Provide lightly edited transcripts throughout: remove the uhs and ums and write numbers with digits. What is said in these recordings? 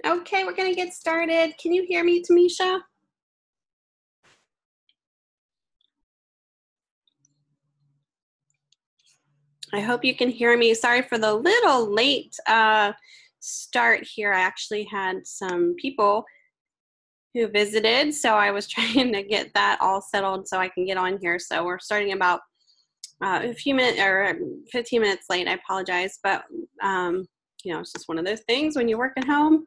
Okay, we're gonna get started. Can you hear me, Tamisha? I hope you can hear me. Sorry for the little late start here. I actually had some people who visited, so I was trying to get that all settled so I can get on here. So we're starting about a few minutes or 15 minutes late. I apologize, but you know, it's just one of those things when you work at home.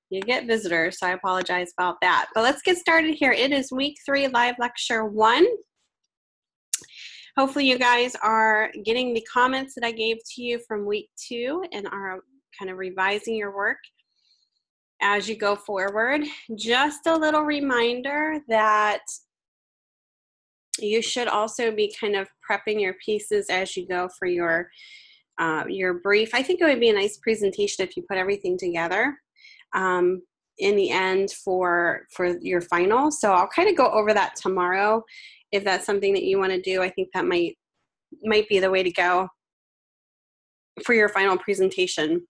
You get visitors, so I apologize about that. But let's get started here. It is week 3, live lecture 1. Hopefully you guys are getting the comments that I gave to you from week 2 and are kind of revising your work as you go forward. Just a little reminder that you should also be kind of prepping your pieces as you go for your brief. I think it would be a nice presentation if you put everything together in the end for your final. So I'll kind of go over that tomorrow. If that's something that you want to do, I think that might be the way to go for your final presentation.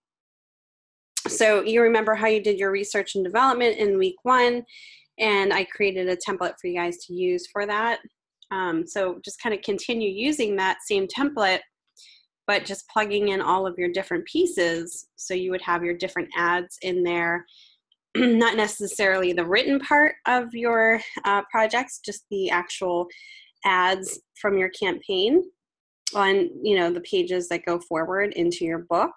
So you remember how you did your research and development in week 1, and I created a template for you guys to use for that. So just kind of continue using that same template, but just plugging in all of your different pieces so you would have your different ads in there. Not necessarily the written part of your projects, just the actual ads from your campaign on, you know, the pages that go forward into your book.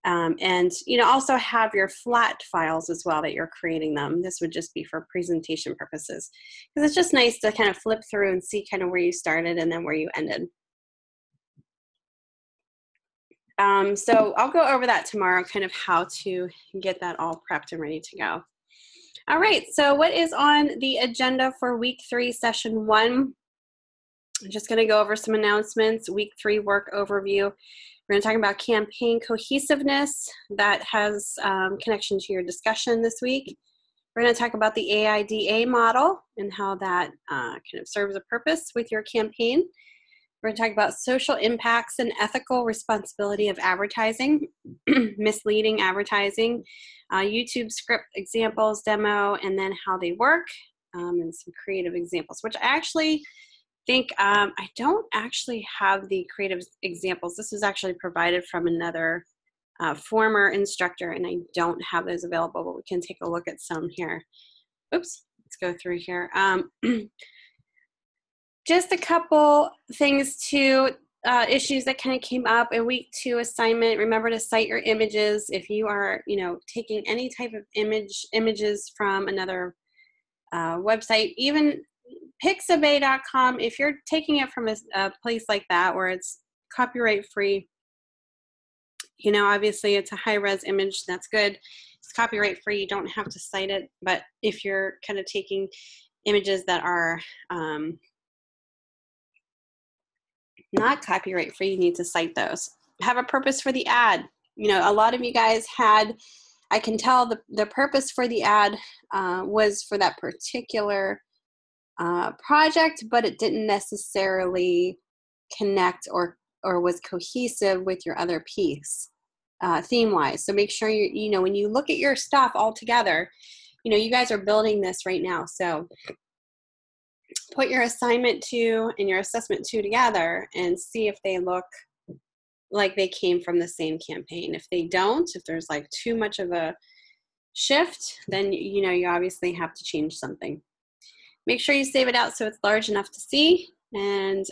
And, you know, also have your flat files as well that you're creating them. This would just be for presentation purposes, because it's just nice to kind of flip through and see kind of where you started and then where you ended. So I'll go over that tomorrow, kind of how to get that all prepped and ready to go. All right, so what is on the agenda for week 3, session 1? I'm just gonna go over some announcements, week 3 work overview. We're gonna talk about campaign cohesiveness that has connection to your discussion this week. We're gonna talk about the AIDA model and how that kind of serves a purpose with your campaign. We're gonna talk about social impacts and ethical responsibility of advertising, misleading advertising, YouTube script examples, demo, and then how they work, and some creative examples, which I actually think, I don't actually have the creative examples. This was actually provided from another former instructor, and I don't have those available, but we can take a look at some here. Oops, let's go through here. Just a couple things to issues that kind of came up in week 2 assignment. Remember to cite your images if you are, you know, taking any type of images from another website, even pixabay.com. If you're taking it from a place like that where it's copyright free, you know, obviously it's a high-res image, that's good. It's copyright free, you don't have to cite it. But if you're kind of taking images that are not copyright free, you need to cite those. Have a purpose for the ad. You know, a lot of you guys had, I can tell the purpose for the ad was for that particular project, but it didn't necessarily connect or was cohesive with your other piece theme-wise. So make sure you know, when you look at your stuff all together, you know, you guys are building this right now. So put your assignment 2 and your assessment 2 together and see if they look like they came from the same campaign. If they don't, if there's like too much of a shift, then, you know, you obviously have to change something. Make sure you save it out so it's large enough to see, and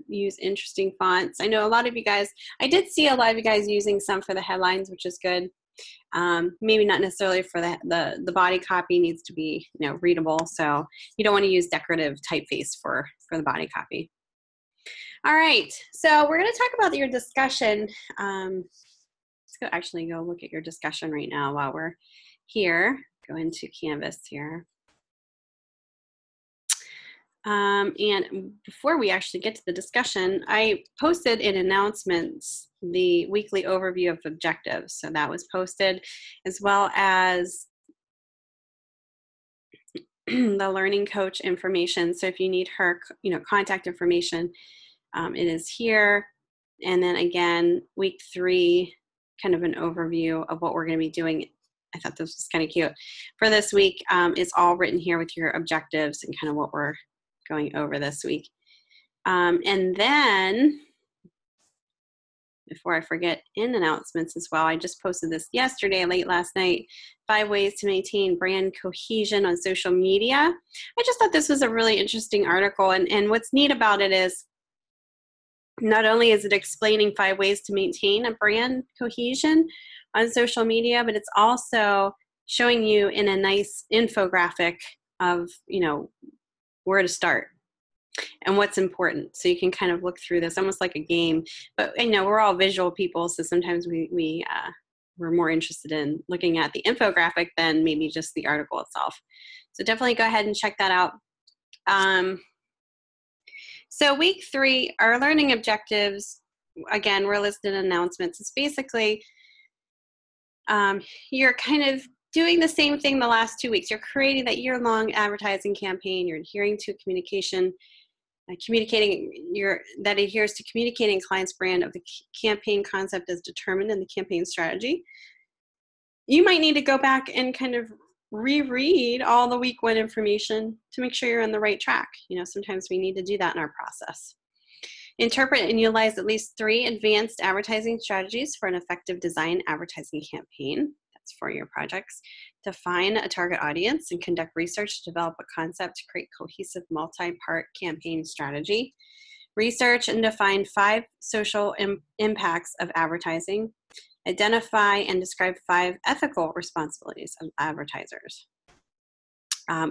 use interesting fonts. I know a lot of you guys, I did see a lot of you guys using some for the headlines, which is good. Maybe not necessarily for the body copy needs to be, you know, readable. So you don't want to use decorative typeface for the body copy. All right, so we're going to talk about your discussion. Let's actually go look at your discussion right now while we're here. Go into Canvas here. And before we actually get to the discussion, I posted in announcements the weekly overview of objectives. So that was posted, as well as the learning coach information. So if you need her, you know, contact information, it is here. And then again, week 3, kind of an overview of what we're going to be doing I thought this was kind of cute. For this week, it's all written here with your objectives and kind of what we're going over this week. And then, before I forget, in announcements as well, I just posted this yesterday, late last night, 5 ways to maintain brand cohesion on social media. I just thought this was a really interesting article. And what's neat about it is, not only is it explaining 5 ways to maintain a brand cohesion on social media, but it's also showing you in a nice infographic of, you know, where to start and what's important. So you can kind of look through this almost like a game. But, you know, we're all visual people, so sometimes we're more interested in looking at the infographic than maybe just the article itself. So definitely go ahead and check that out. So week 3, our learning objectives, again, we're listed in announcements. It's basically you're kind of doing the same thing the last 2 weeks. You're creating that year-long advertising campaign. You're adhering to communicating that adheres to communicating client's brand of the campaign concept as determined in the campaign strategy. You might need to go back and kind of reread all the week 1 information to make sure you're on the right track. You know, sometimes we need to do that in our process. Interpret and utilize at least 3 advanced advertising strategies for an effective design advertising campaign. That's for your projects. Define a target audience and conduct research to develop a concept to create cohesive multi-part campaign strategy. Research and define 5 social impacts of advertising. Identify and describe 5 ethical responsibilities of advertisers.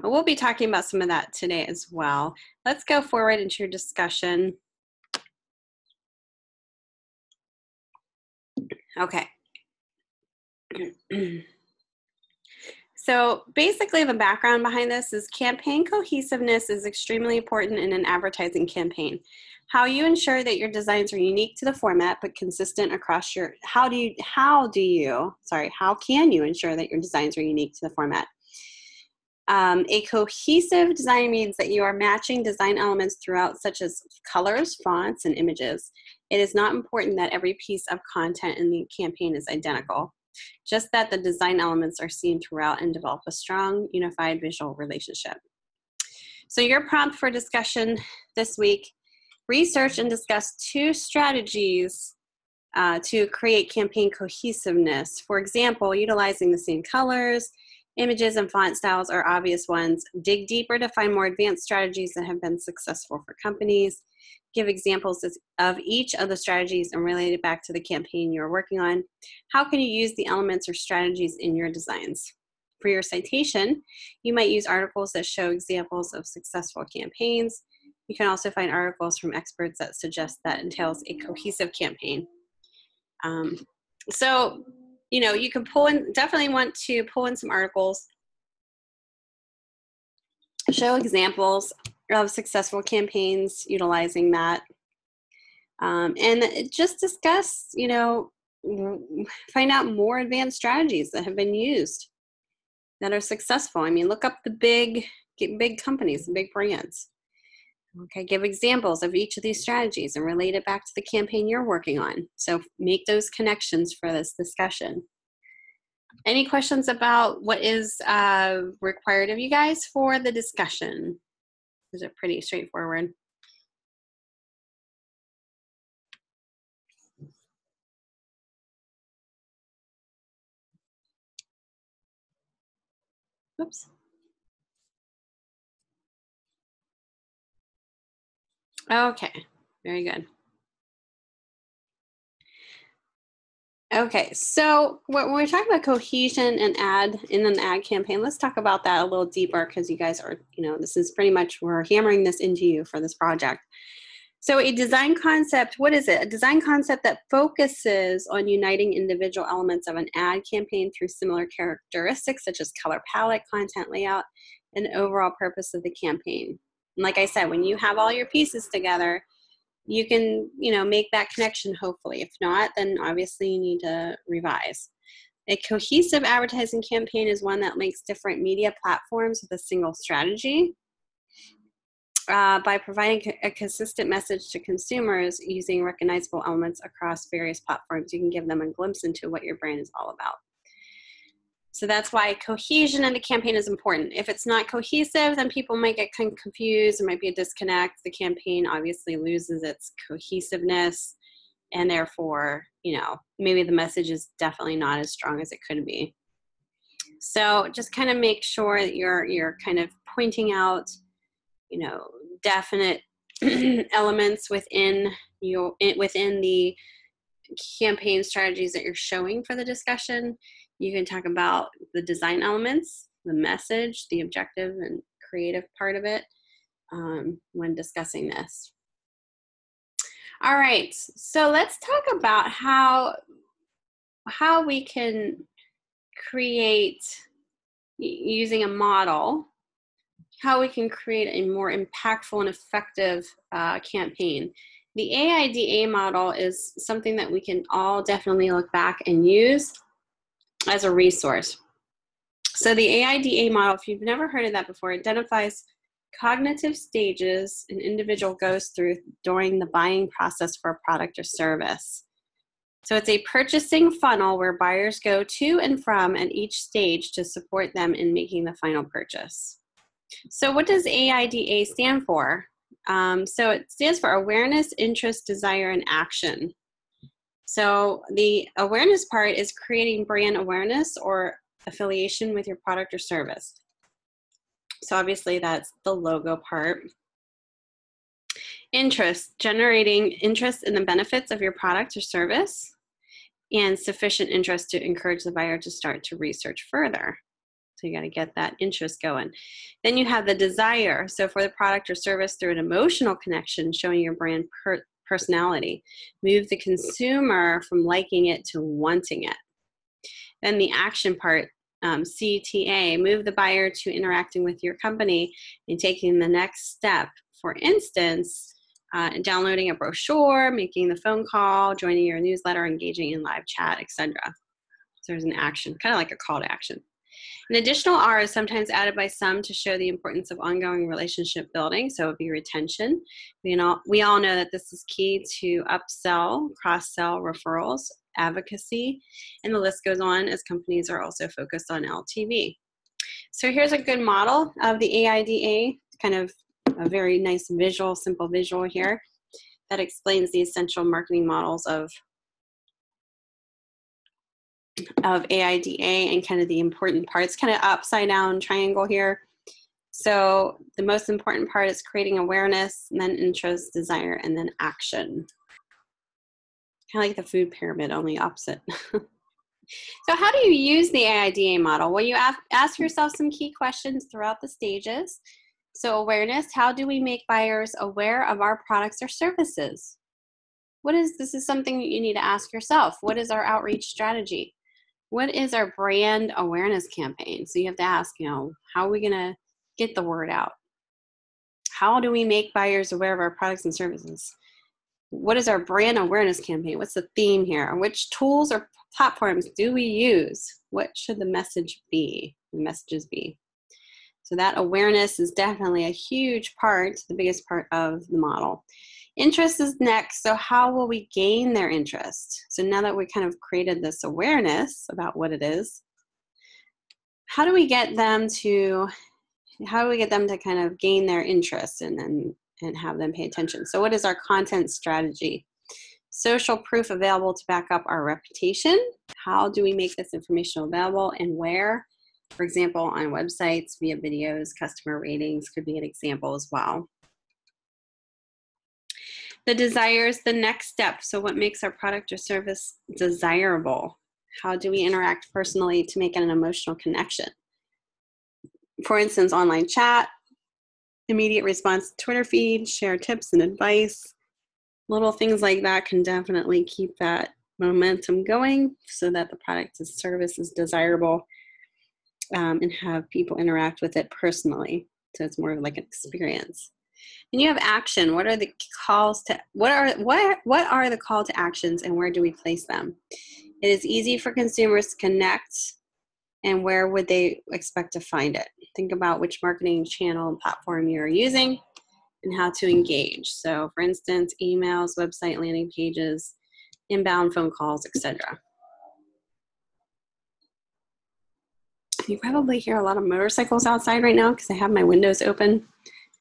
We'll be talking about some of that today as well. Let's go forward into your discussion. Okay. So basically the background behind this is campaign cohesiveness is extremely important in an advertising campaign. How you ensure that your designs are unique to the format but consistent across your, how can you ensure that your designs are unique to the format? A cohesive design means that you are matching design elements throughout, such as colors, fonts, and images. It is not important that every piece of content in the campaign is identical, just that the design elements are seen throughout and develop a strong, unified visual relationship. So your prompt for discussion this week: research and discuss 2 strategies to create campaign cohesiveness. For example, utilizing the same colors, images, and font styles are obvious ones. Dig deeper to find more advanced strategies that have been successful for companies. Give examples of each of the strategies and relate it back to the campaign you're working on. How can you use the elements or strategies in your designs? For your citation, you might use articles that show examples of successful campaigns. You can also find articles from experts that suggest that entails a cohesive campaign. So, you know, you can definitely want to pull in some articles, show examples of successful campaigns utilizing that, and just discuss, you know, find out more advanced strategies that have been used that are successful. I mean, look up the big companies, the big brands. Okay, give examples of each of these strategies and relate it back to the campaign you're working on. So make those connections for this discussion. Any questions about what is required of you guys for the discussion? Is it pretty straightforward? Oops. Okay, very good. Okay, so when we're talking about cohesion and in an ad campaign, let's talk about that a little deeper, because you guys are, you know, this is pretty much, we're hammering this into you for this project. So a design concept, what is it? A design concept that focuses on uniting individual elements of an ad campaign through similar characteristics such as color palette, content layout, and overall purpose of the campaign. And like I said, when you have all your pieces together, you can, you know, make that connection, hopefully. If not, then obviously you need to revise. A cohesive advertising campaign is one that links different media platforms with a single strategy. By providing a consistent message to consumers using recognizable elements across various platforms, you can give them a glimpse into what your brand is all about. So that's why cohesion in the campaign is important. If it's not cohesive, then people might get kind of confused. There might be a disconnect. The campaign obviously loses its cohesiveness, and therefore, you know, maybe the message is definitely not as strong as it could be. So just kind of make sure that you're kind of pointing out, you know, definite elements within the campaign strategies that you're showing for the discussion. You can talk about the design elements, the message, the objective and creative part of it when discussing this. All right, so let's talk about how we can create, using a model, how we can create a more impactful and effective campaign. The AIDA model is something that we can all definitely look back and use as a resource. So the AIDA model, if you've never heard of that before, identifies cognitive stages an individual goes through during the buying process for a product or service. So it's a purchasing funnel where buyers go to and from at each stage to support them in making the final purchase. So what does AIDA stand for? So it stands for awareness, interest, desire, and action. So the awareness part is creating brand awareness or affiliation with your product or service. So obviously that's the logo part. Interest, generating interest in the benefits of your product or service, and sufficient interest to encourage the buyer to start to research further. So you got to get that interest going. Then you have the desire. So for the product or service through an emotional connection, showing your brand personality. Move the consumer from liking it to wanting it. Then the action part, CTA, move the buyer to interacting with your company and taking the next step. For instance, downloading a brochure, making the phone call, joining your newsletter, engaging in live chat, etc. So there's an action, kind of like a call to action. An additional R is sometimes added by some to show the importance of ongoing relationship building, so it would be retention. We all know that this is key to upsell, cross-sell, referrals, advocacy, and the list goes on as companies are also focused on LTV. So here's a good model of the AIDA, kind of a very nice visual, simple visual here that explains the essential marketing models of AIDA and kind of the important parts, kind of upside down triangle here. So the most important part is creating awareness, and then interest, desire, and then action. Kind of like the food pyramid, only opposite. So how do you use the AIDA model? Well, you ask yourself some key questions throughout the stages. So awareness, how do we make buyers aware of our products or services? This is something that you need to ask yourself. What is our outreach strategy? What is our brand awareness campaign? So you have to ask, how are we going to get the word out? How do we make buyers aware of our products and services? What is our brand awareness campaign? What's the theme here? Which tools or platforms do we use? What should the messages be? So that awareness is definitely a huge part, the biggest part of the model. Interest is next. So how will we gain their interest? So now that we kind of created this awareness about what it is, how do we get them to kind of gain their interest and have them pay attention? So what is our content strategy? Social proof available to back up our reputation. How do we make this information available and where? For example, on websites, via videos, customer ratings could be an example as well. The desire is the next step. So what makes our product or service desirable? How do we interact personally to make an emotional connection? For instance, online chat, immediate response to Twitter feed, share tips and advice. Little things like that can definitely keep that momentum going so that the product or service is desirable and have people interact with it personally. So it's more of like an experience. And you have action. What are the calls to what are the call to actions and where do we place them? It is easy for consumers to connect, and where would they expect to find it? Think about which marketing channel and platform you're using and how to engage. So for instance, emails, website landing pages, inbound phone calls, etc. You probably hear a lot of motorcycles outside right now because I have my windows open.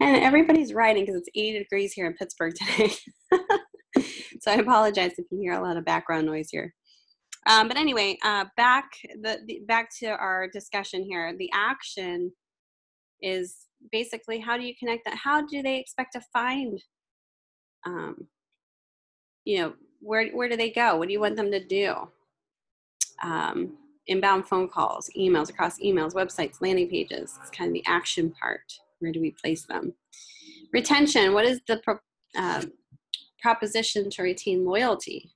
And everybody's riding because it's 80 degrees here in Pittsburgh today. So I apologize if you hear a lot of background noise here. But anyway, back to our discussion here. The action is basically, how do you connect that? How do they expect to find, where do they go? What do you want them to do? Inbound phone calls, emails, across emails, websites, landing pages. It's kind of the action part. Where do we place them? Retention, what is the proposition to retain loyalty?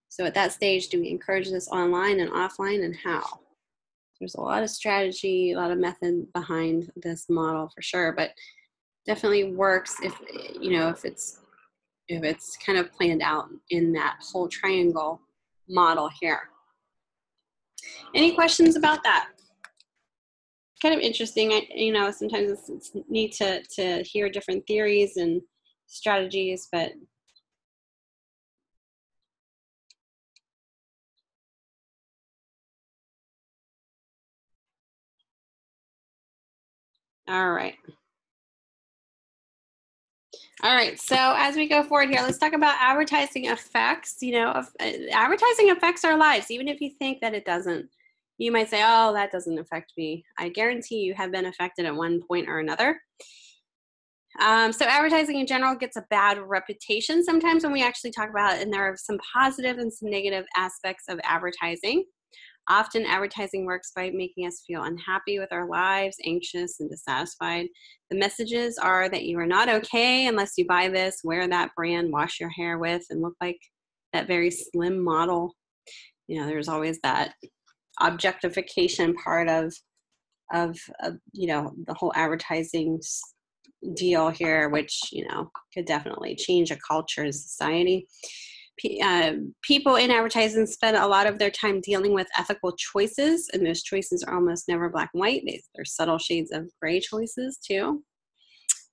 So at that stage, do we encourage this online and offline, and how? There's a lot of strategy, a lot of method behind this model for sure, but definitely works if it's kind of planned out in that whole triangle model here. Any questions about that? Kind of interesting. Sometimes it's neat to hear different theories and strategies, but all right. All right, so as we go forward here, let's talk about advertising effects. Advertising affects our lives, even if you think that it doesn't. You might say, oh, that doesn't affect me. I guarantee you have been affected at one point or another. So advertising in general gets a bad reputation sometimes when we actually talk about it, and there are some positive and some negative aspects of advertising. Often advertising works by making us feel unhappy with our lives, anxious and dissatisfied. The messages are that you are not okay unless you buy this, wear that brand, wash your hair with, and look like that very slim model. There's always that objectification part of the whole advertising deal here, which, could definitely change a culture and society. People in advertising spend a lot of their time dealing with ethical choices, and those choices are almost never black and white. There's subtle shades of gray choices too.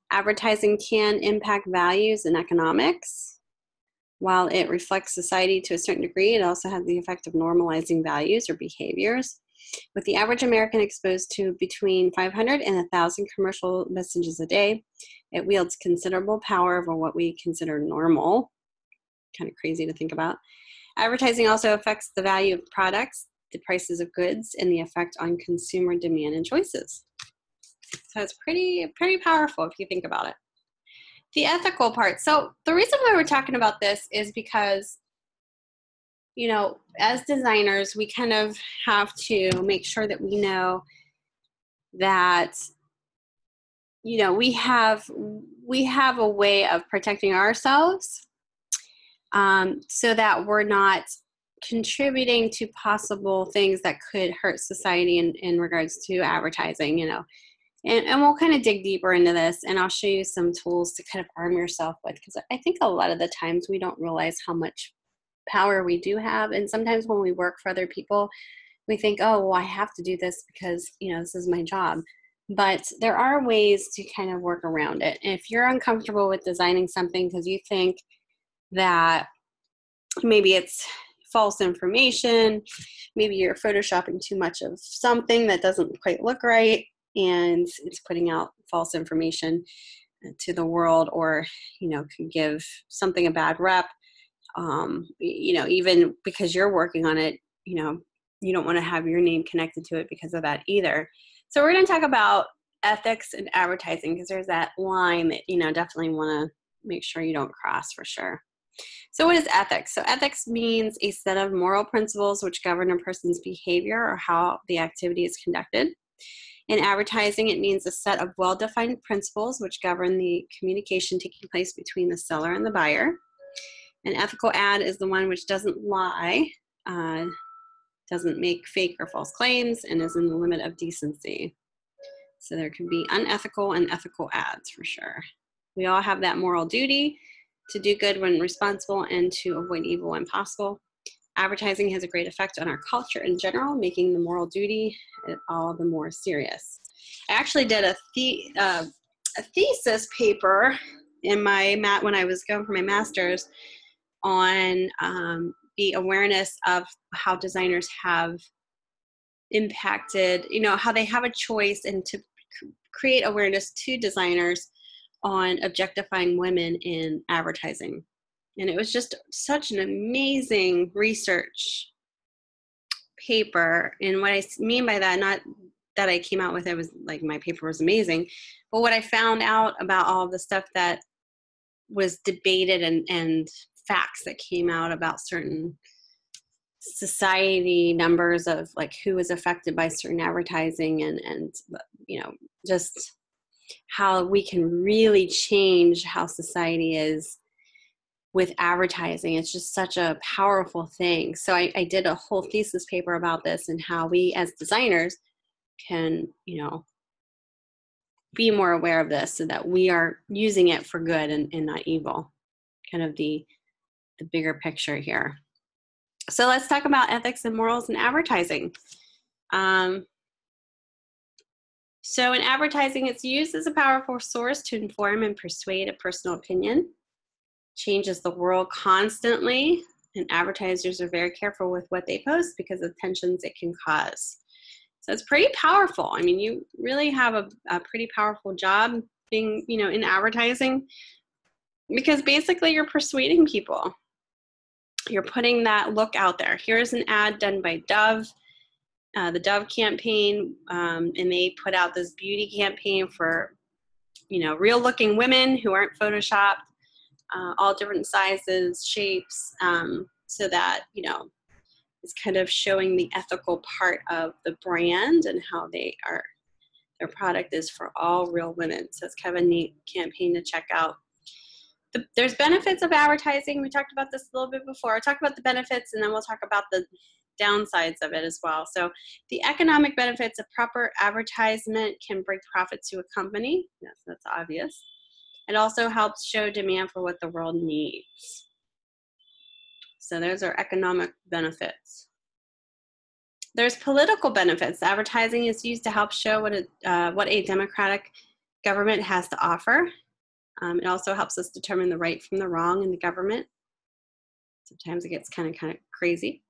Advertising can impact values and economics. While it reflects society to a certain degree, it also has the effect of normalizing values or behaviors. With the average American exposed to between 500 and 1,000 commercial messages a day, it wields considerable power over what we consider normal. Kind of crazy to think about. Advertising also affects the value of products, the prices of goods, and the effect on consumer demand and choices. So it's pretty powerful if you think about it. The ethical part. So the reason why we're talking about this is because, as designers, we kind of have to make sure that we know that, we have a way of protecting ourselves, so that we're not contributing to possible things that could hurt society in regards to advertising, and we'll kind of dig deeper into this, and I'll show you some tools to kind of arm yourself with, because I think a lot of the times we don't realize how much power we do have. And sometimes when we work for other people, we think, oh, well, I have to do this because, this is my job. But there are ways to kind of work around it. And if you're uncomfortable with designing something because you think that maybe it's false information, maybe you're photoshopping too much of something that doesn't quite look right, and it's putting out false information to the world, or, could give something a bad rep, even because you're working on it, you don't want to have your name connected to it because of that either. So we're going to talk about ethics and advertising, because there's that line that, definitely want to make sure you don't cross for sure. So what is ethics? So ethics means a set of moral principles which govern a person's behavior or how the activity is conducted. In advertising, it means a set of well-defined principles which govern the communication taking place between the seller and the buyer. An ethical ad is the one which doesn't lie, doesn't make fake or false claims, and is in the limit of decency. So there can be unethical and ethical ads for sure. We all have that moral duty to do good when responsible and to avoid evil when possible. Advertising has a great effect on our culture in general, making the moral duty all the more serious. I actually did a thesis paper when I was going for my master's on the awareness of how designers have impacted, how they have a choice and to create awareness to designers on objectifying women in advertising. And it was just such an amazing research paper. And what I mean by that, not that I came out with it was like my paper was amazing, but what I found out about all of the stuff that was debated and facts that came out about certain society numbers of like who was affected by certain advertising and just how we can really change how society is with advertising. It's just such a powerful thing. So I did a whole thesis paper about this and how we as designers can, be more aware of this so that we are using it for good and not evil. Kind of the bigger picture here. So let's talk about ethics and morals in advertising. So in advertising, it's used as a powerful source to inform and persuade a personal opinion. Changes the world constantly, and advertisers are very careful with what they post because of tensions it can cause. So it's pretty powerful. I mean, you really have a pretty powerful job being, in advertising, because basically you're persuading people. You're putting that look out there. Here's an ad done by Dove, the Dove campaign, and they put out this beauty campaign for, real looking women who aren't photoshopped, all different sizes, shapes, so that, it's kind of showing the ethical part of the brand and how their product is for all real women. So it's kind of a neat campaign to check out. There's benefits of advertising. We talked about this a little bit before. I'll talk about the benefits and then we'll talk about the downsides of it as well. So the economic benefits of proper advertisement can bring profit to a company. Yes, that's obvious. It also helps show demand for what the world needs. So those are economic benefits. There's political benefits. Advertising is used to help show what a democratic government has to offer. It also helps us determine the right from the wrong in the government. Sometimes it gets kind of crazy.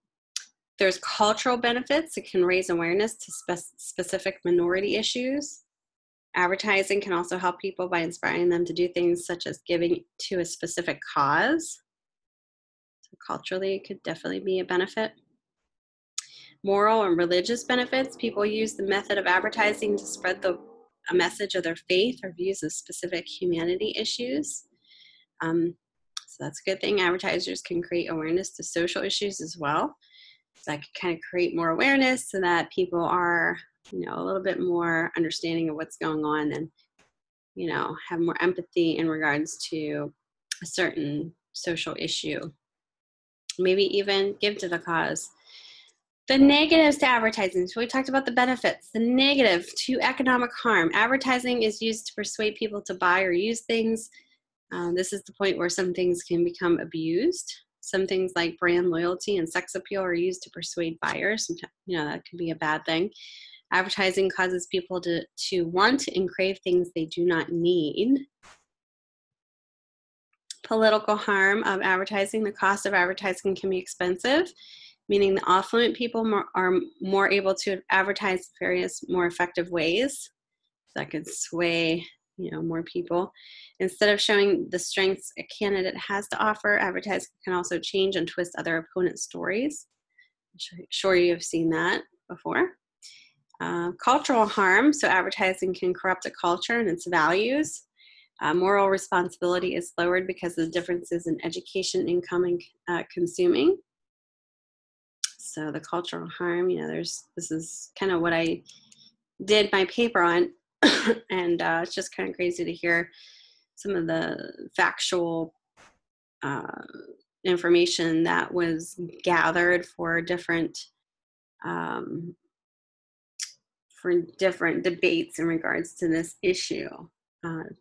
There's cultural benefits. It can raise awareness to specific minority issues. Advertising can also help people by inspiring them to do things such as giving to a specific cause. So culturally, it could definitely be a benefit. Moral and religious benefits. People use the method of advertising to spread a message of their faith or views of specific humanity issues. So that's a good thing. Advertisers can create awareness to social issues as well. So that can kind of create more awareness so that people are, a little bit more understanding of what's going on and, have more empathy in regards to a certain social issue. Maybe even give to the cause. The negatives to advertising. So we talked about the benefits. The negative to economic harm. Advertising is used to persuade people to buy or use things. This is the point where some things can become abused. Some things like brand loyalty and sex appeal are used to persuade buyers. Sometimes, that could be a bad thing. Advertising causes people to want and crave things they do not need. Political harm of advertising. The cost of advertising can be expensive, meaning the affluent people are more able to advertise various more effective ways. That could sway, more people. Instead of showing the strengths a candidate has to offer, advertising can also change and twist other opponents' stories. I'm sure you have seen that before. Cultural harm. So advertising can corrupt a culture and its values. Moral responsibility is lowered because of the differences in education, income, and consuming. So the cultural harm, this is kind of what I did my paper on. And it's just kind of crazy to hear some of the factual information that was gathered for different debates in regards to this issue.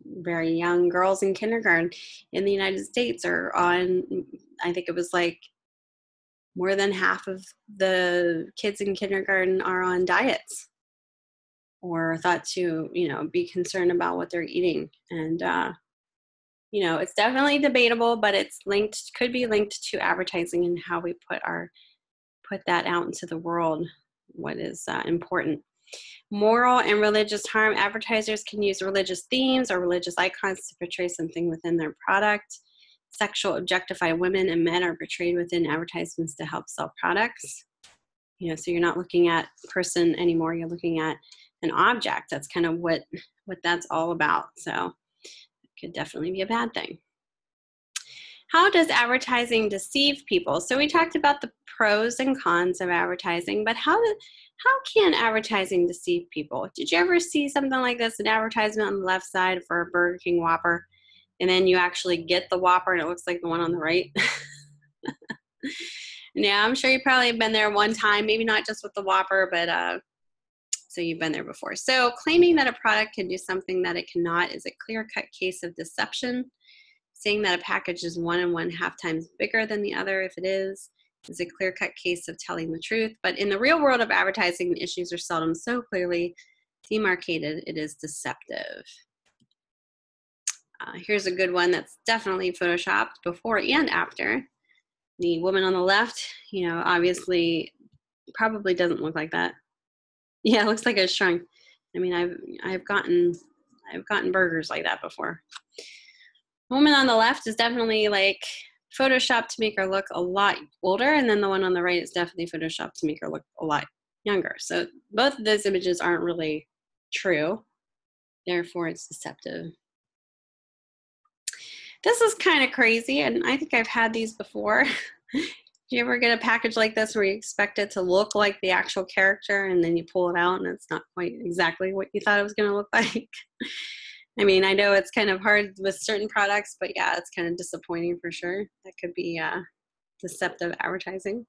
Very young girls in kindergarten in the United States are on, I think it was like more than half of the kids in kindergarten are on diets or thought to, be concerned about what they're eating. And, it's definitely debatable, but could be linked to advertising and how we put that out into the world. what is important. Moral and religious harm. Advertisers can use religious themes or religious icons to portray something within their product. Sexual objectify women and men are portrayed within advertisements to help sell products. You know, so you're not looking at a person anymore, you're looking at an object. That's kind of what that's all about. So it could definitely be a bad thing. How does advertising deceive people? So we talked about the pros and cons of advertising, but how can advertising deceive people? Did you ever see something like this, an advertisement on the left side for a Burger King Whopper, and then you actually get the Whopper and it looks like the one on the right? Yeah, I'm sure you probably have been there one time, maybe not just with the Whopper, but so you've been there before. So claiming that a product can do something that it cannot is a clear-cut case of deception. Saying that a package is 1 1/2 times bigger than the other, if it is a clear-cut case of telling the truth. But in the real world of advertising, the issues are seldom so clearly demarcated. It is deceptive. Here's a good one that's definitely photoshopped before and after. The woman on the left, you know, obviously probably doesn't look like that. Yeah, it looks like it's shrunk. I mean, I've gotten burgers like that before. The woman on the left is definitely like photoshopped to make her look a lot older, and then the one on the right is definitely photoshopped to make her look a lot younger. So both of those images aren't really true. Therefore, it's deceptive. This is kind of crazy, and I think I've had these before. Do you ever get a package like this where you expect it to look like the actual character, and then you pull it out and it's not quite exactly what you thought it was going to look like? I mean, I know it's kind of hard with certain products, but yeah, it's kind of disappointing for sure. That could be deceptive advertising.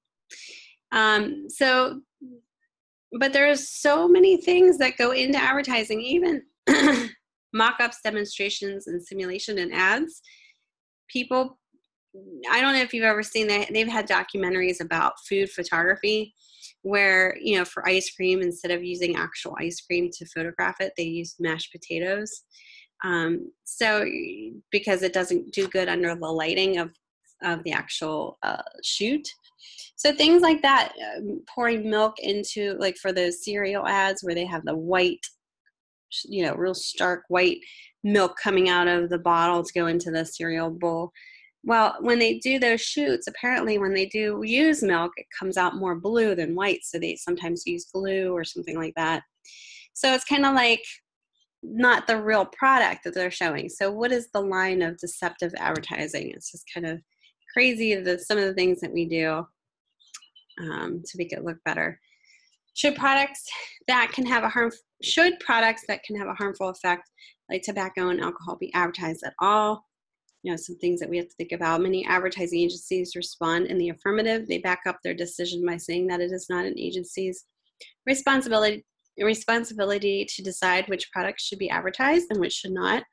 But there's so many things that go into advertising, even mock-ups, demonstrations, and simulation and ads. People, I don't know if you've ever seen that, they've had documentaries about food photography where, you know, for ice cream, instead of using actual ice cream to photograph it, they use mashed potatoes. So because it doesn't do good under the lighting of the actual shoot. So things like that, pouring milk into, like for those cereal ads where they have the white, you know, real stark white milk coming out of the bottle to go into the cereal bowl. Well, when they do those shoots, apparently when they do use milk, it comes out more blue than white. So they sometimes use glue or something like that. So it's kind of like not the real product that they're showing. So what is the line of deceptive advertising? It's just kind of crazy that some of the things that we do to make it look better. Should products that can have a harmful effect, like tobacco and alcohol, be advertised at all? You know, some things that we have to think about. Many advertising agencies respond in the affirmative. They back up their decision by saying that it is not an agency's responsibility to decide which products should be advertised and which should not.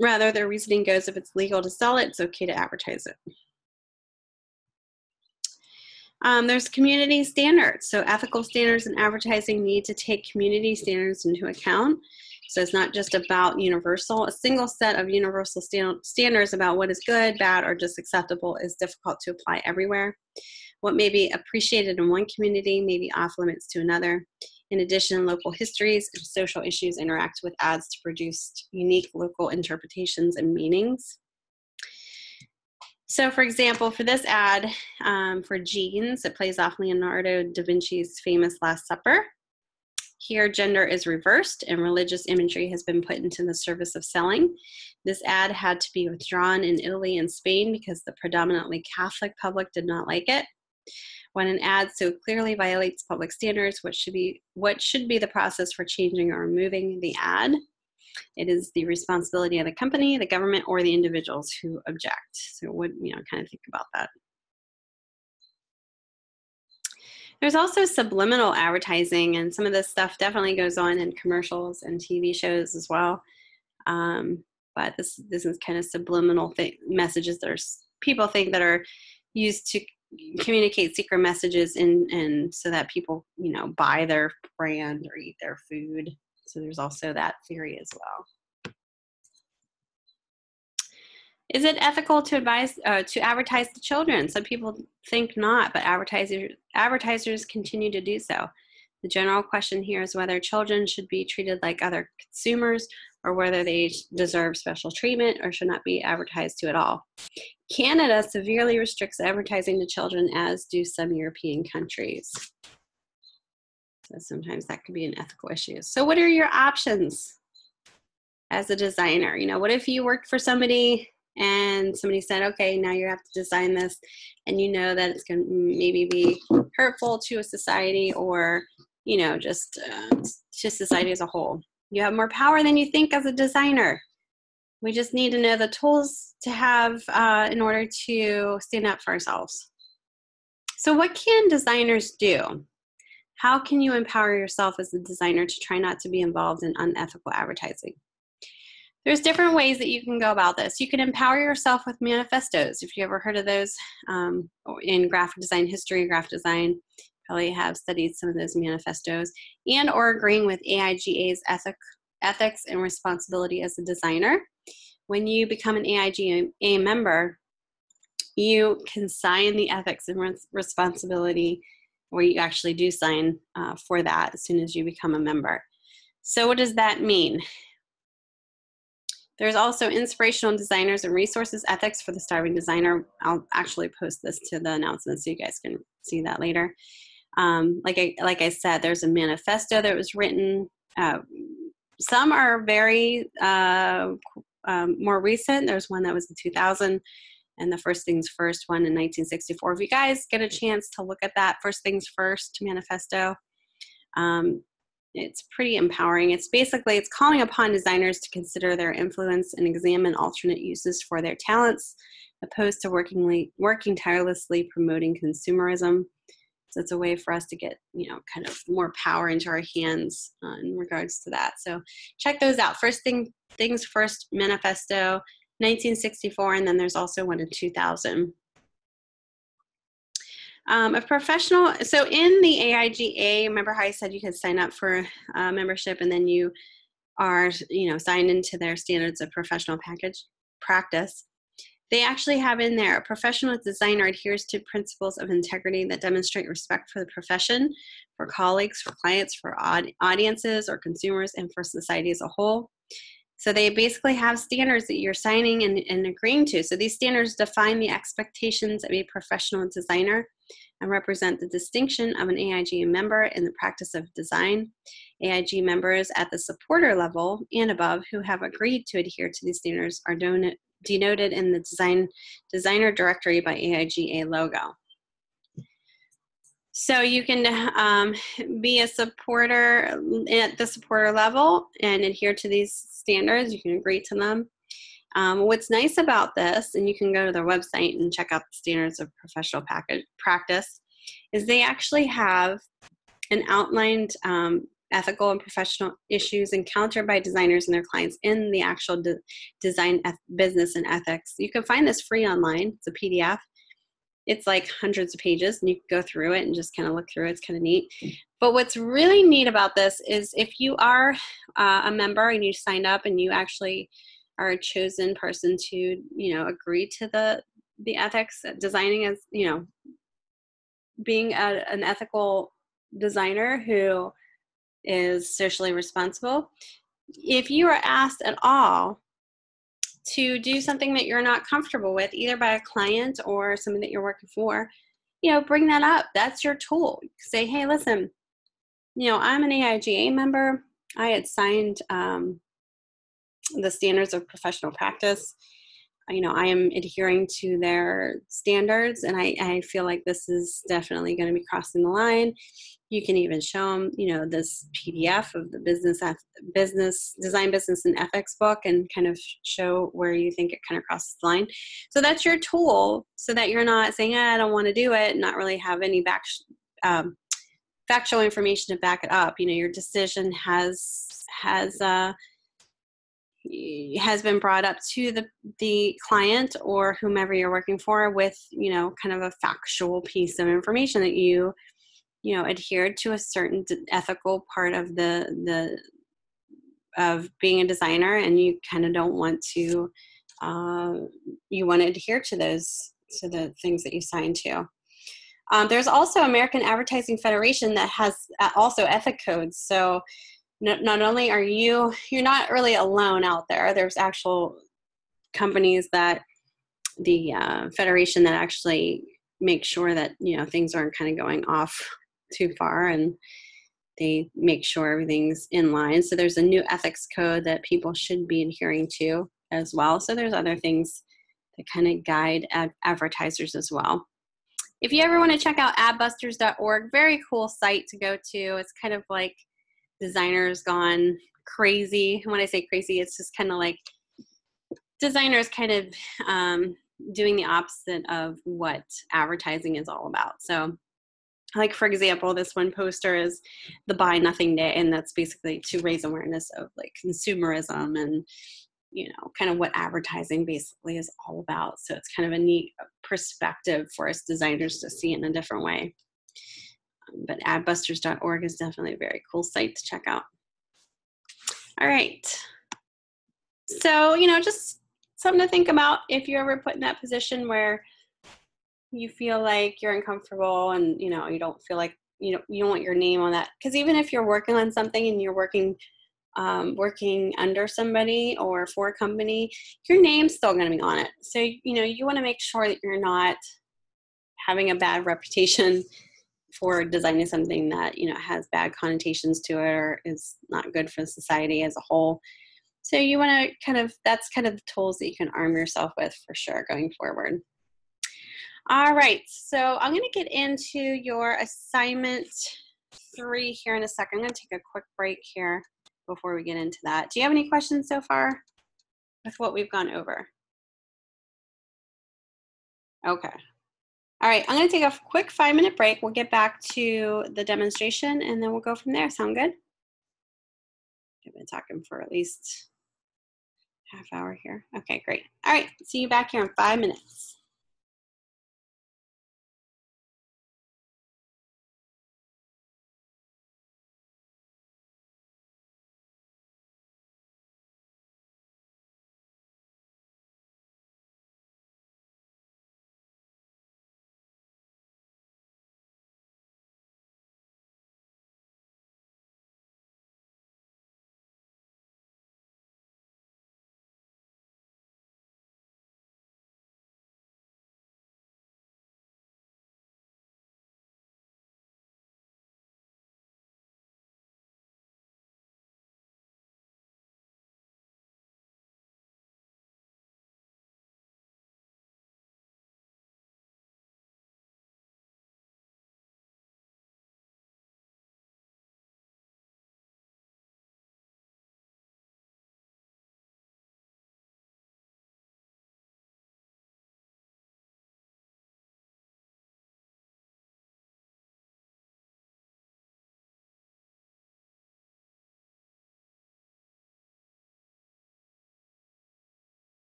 Rather, their reasoning goes, if it's legal to sell it, it's okay to advertise it. There's community standards. So ethical standards in advertising need to take community standards into account. So it's not just about a single set of universal standards about what is good, bad, or just acceptable is difficult to apply everywhere. What may be appreciated in one community may be off limits to another. In addition, local histories and social issues interact with ads to produce unique local interpretations and meanings. So for example, for this ad for jeans, it plays off Leonardo da Vinci's famous Last Supper. Here, gender is reversed and religious imagery has been put into the service of selling. This ad had to be withdrawn in Italy and Spain because the predominantly Catholic public did not like it. When an ad so clearly violates public standards, what should be the process for changing or removing the ad? It is the responsibility of the company, the government, or the individuals who object. So kind of think about that. There's also subliminal advertising, and some of this stuff definitely goes on in commercials and TV shows as well. But this is kind of subliminal messages that people think that are used to communicate secret messages and so that people, buy their brand or eat their food. So there's also that theory as well. Is it ethical to advertise to children? Some people think not, but advertisers continue to do so. The general question here is whether children should be treated like other consumers or whether they deserve special treatment or should not be advertised to at all. Canada severely restricts advertising to children, as do some European countries. So sometimes that could be an ethical issue. So what are your options as a designer? You know, what if you worked for somebody and somebody said, okay, now you have to design this, and you know that it's going to maybe be hurtful to a society or, you know, just to society as a whole. You have more power than you think as a designer. We just need to know the tools to have in order to stand up for ourselves. So what can designers do? How can you empower yourself as a designer to try not to be involved in unethical advertising? There's different ways that you can go about this. You can empower yourself with manifestos. If you ever heard of those in graphic design history, graphic design, probably have studied some of those manifestos, and or agreeing with AIGA's ethics and responsibility as a designer. When you become an AIGA member, you can sign the ethics and responsibility, or you actually do sign for that as soon as you become a member. So what does that mean? There's also inspirational designers and resources ethics for the starving designer. I'll actually post this to the announcement so you guys can see that later. Like I said, there's a manifesto that was written. Some are very more recent. There's one that was in 2000, and the First Things First one in 1964. If you guys get a chance to look at that First Things First manifesto, it's pretty empowering. It's calling upon designers to consider their influence and examine alternate uses for their talents, opposed to working tirelessly promoting consumerism. So it's a way for us to get, you know, kind of more power into our hands in regards to that. So check those out. First Things First manifesto, 1964, and then there's also one in 2000. A professional, so in the AIGA, remember how I said you could sign up for membership and then you are, you know, signed into their standards of professional practice. They actually have in there, a professional designer adheres to principles of integrity that demonstrate respect for the profession, for colleagues, for clients, for audiences or consumers, and for society as a whole. So they basically have standards that you're signing and agreeing to. So these standards define the expectations of a professional designer and represent the distinction of an AIG member in the practice of design. AIG members at the supporter level and above who have agreed to adhere to these standards are denoted in the designer directory by AIGA logo. So you can be a supporter at the supporter level and adhere to these standards. You can agree to them. What's nice about this, and you can go to their website and check out the standards of professional practice, is they actually have an outlined ethical and professional issues encountered by designers and their clients in the actual design business and ethics. You can find this free online. It's a PDF. It's like hundreds of pages, and you can go through it and just kind of look through it. It's kind of neat. But what's really neat about this is if you are a member and you signed up and you actually are a chosen person to, you know, agree to the ethics, designing as, you know, being an ethical designer who is socially responsible. If you are asked at all to do something that you're not comfortable with, either by a client or somebody that you're working for, you know, bring that up. That's your tool. Say, hey, listen, you know, I'm an AIGA member. I had signed the standards of professional practice. You know, I am adhering to their standards, and I feel like this is definitely going to be crossing the line. You can even show them, you know, this PDF of the design, business, and ethics book, and kind of show where you think it kind of crosses the line. So that's your tool, so that you're not saying, I don't want to do it, and not really have any factual information to back it up. You know, your decision has been brought up to the client or whomever you're working for with, you know, kind of a factual piece of information that you know, adhered to a certain ethical part of of being a designer, and you kind of don't want to you want to adhere to the things that you sign to. There's also American Advertising Federation that has also ethic codes. So not only are you're not really alone out there. There's actual companies that the federation that actually make sure that things aren't kind of going off too far, and they make sure everything's in line. So there's a new ethics code that people should be adhering to as well. So there's other things that kind of guide advertisers as well. If you ever want to check out adbusters.org, very cool site to go to. It's kind of like designers gone crazy. When I say crazy, it's just kind of like designers kind of doing the opposite of what advertising is all about. So, like, for example, this one poster is the Buy Nothing Day, and that's basically to raise awareness of like consumerism and kind of what advertising basically is all about. So it's kind of a neat perspective for us designers to see it in a different way. But adbusters.org is definitely a very cool site to check out. All right. So, just something to think about if you're ever put in that position where you feel like you're uncomfortable and, you don't feel like, you don't want your name on that. Because even if you're working on something and you're working under somebody or for a company, your name's still going to be on it. So, you want to make sure that you're not having a bad reputation for designing something that, has bad connotations to it or is not good for society as a whole. So you want to that's kind of the tools that you can arm yourself with for sure going forward. All right, so I'm going to get into your assignment 3 here in a second. I'm going to take a quick break here before we get into that. Do you have any questions so far with what we've gone over? Okay. All right, I'm going to take a quick 5-minute break. We'll get back to the demonstration and then we'll go from there. Sound good? I've been talking for at least half hour here. Okay, great. All right, see you back here in 5 minutes.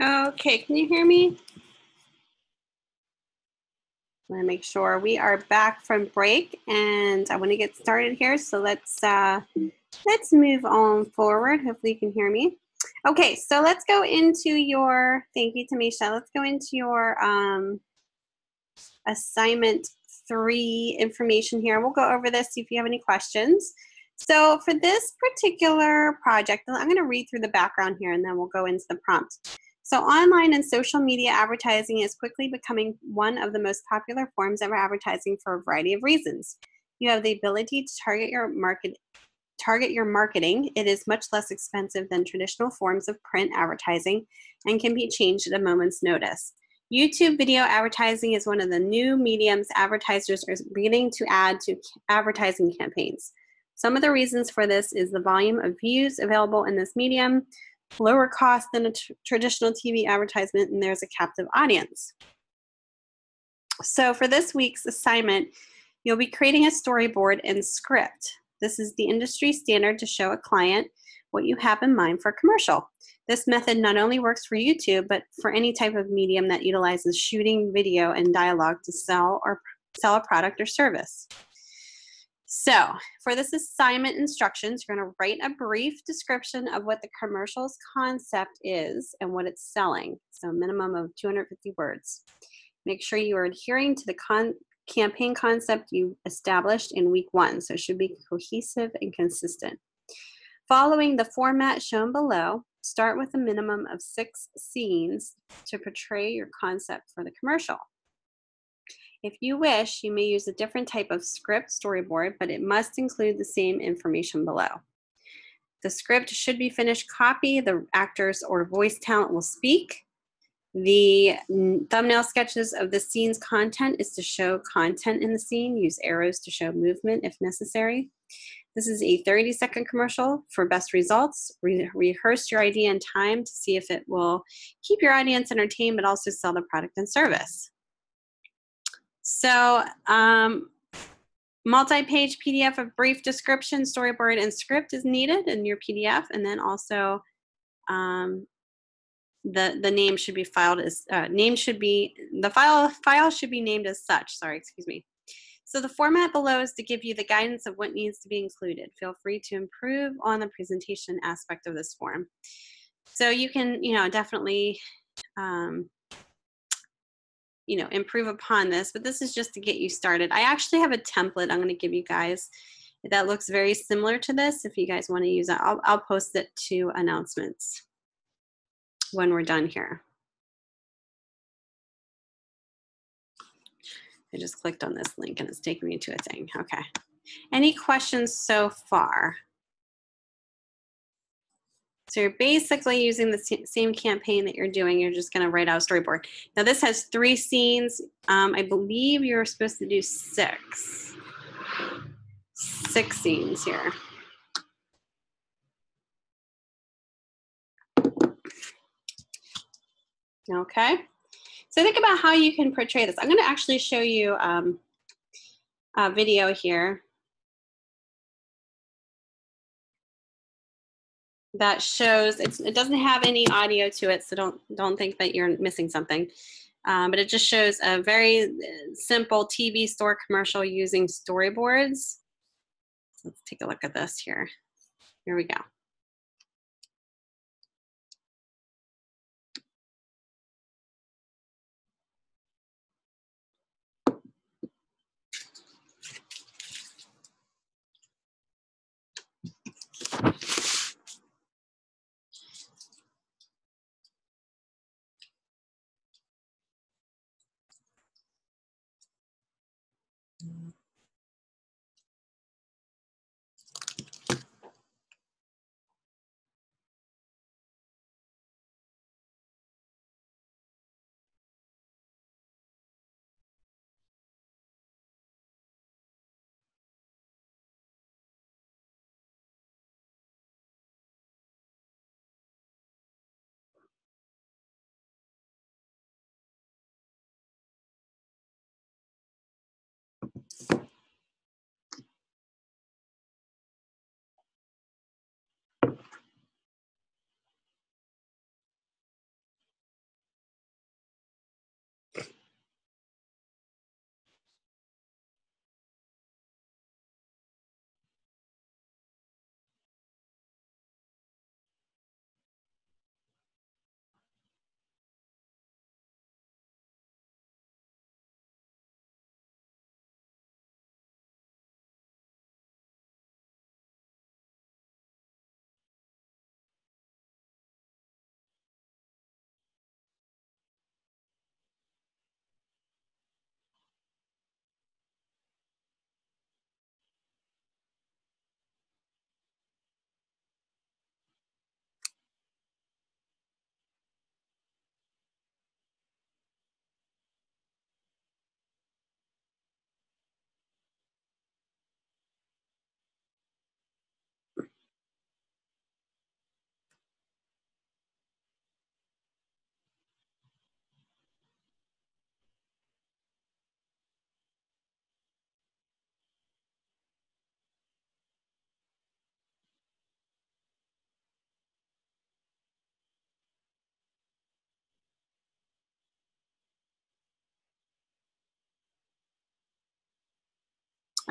Okay, can you hear me? I want to make sure we are back from break, and I want to get started here. So let's move on forward. Hopefully you can hear me. Okay, so let's go into your, thank you, Tamisha. Let's go into your assignment 3 information here. We'll go over this, see if you have any questions. So for this particular project, I'm going to read through the background here and then we'll go into the prompt. So online and social media advertising is quickly becoming one of the most popular forms of advertising for a variety of reasons. You have the ability to target your marketing. It is much less expensive than traditional forms of print advertising and can be changed at a moment's notice. YouTube video advertising is one of the new mediums advertisers are beginning to add to advertising campaigns. Some of the reasons for this is the volume of views available in this medium, lower cost than a traditional TV advertisement, and there's a captive audience. So for this week's assignment, you'll be creating a storyboard and script. This is the industry standard to show a client what you have in mind for a commercial. This method not only works for YouTube, but for any type of medium that utilizes shooting video and dialogue to sell a product or service. So for this assignment instructions, you're going to write a brief description of what the commercial's concept is and what it's selling. So a minimum of 250 words. Make sure you are adhering to the campaign concept you established in week 1. So it should be cohesive and consistent. Following the format shown below, start with a minimum of 6 scenes to portray your concept for the commercial. If you wish, you may use a different type of script storyboard, but it must include the same information below. The script should be finished copy. The actors or voice talent will speak. The thumbnail sketches of the scene's content is to show content in the scene. Use arrows to show movement if necessary. This is a 30-second commercial for best results. Rehearse your idea in time to see if it will keep your audience entertained, but also sell the product and service. So multi-page PDF of brief description, storyboard, and script is needed in your PDF, and then also the name should be filed as file should be named as such. Sorry, excuse me. So the format below is to give you the guidance of what needs to be included. Feel free to improve on the presentation aspect of this form. So you can, definitely, improve upon this, but this is just to get you started. I actually have a template I'm going to give you guys that looks very similar to this. If you guys want to use it, I'll post it to announcements when we're done here. I just clicked on this link and it's taking me to a thing. Okay. Any questions so far? So you're basically using the same campaign that you're doing. You're just going to write out a storyboard. Now this has 3 scenes. I believe you're supposed to do 6 scenes here. Okay. So think about how you can portray this. I'm going to actually show you a video here that shows it doesn't have any audio to it, so don't think that you're missing something. But it just shows a very simple TV store commercial using storyboards. So let's take a look at this here. Here we go.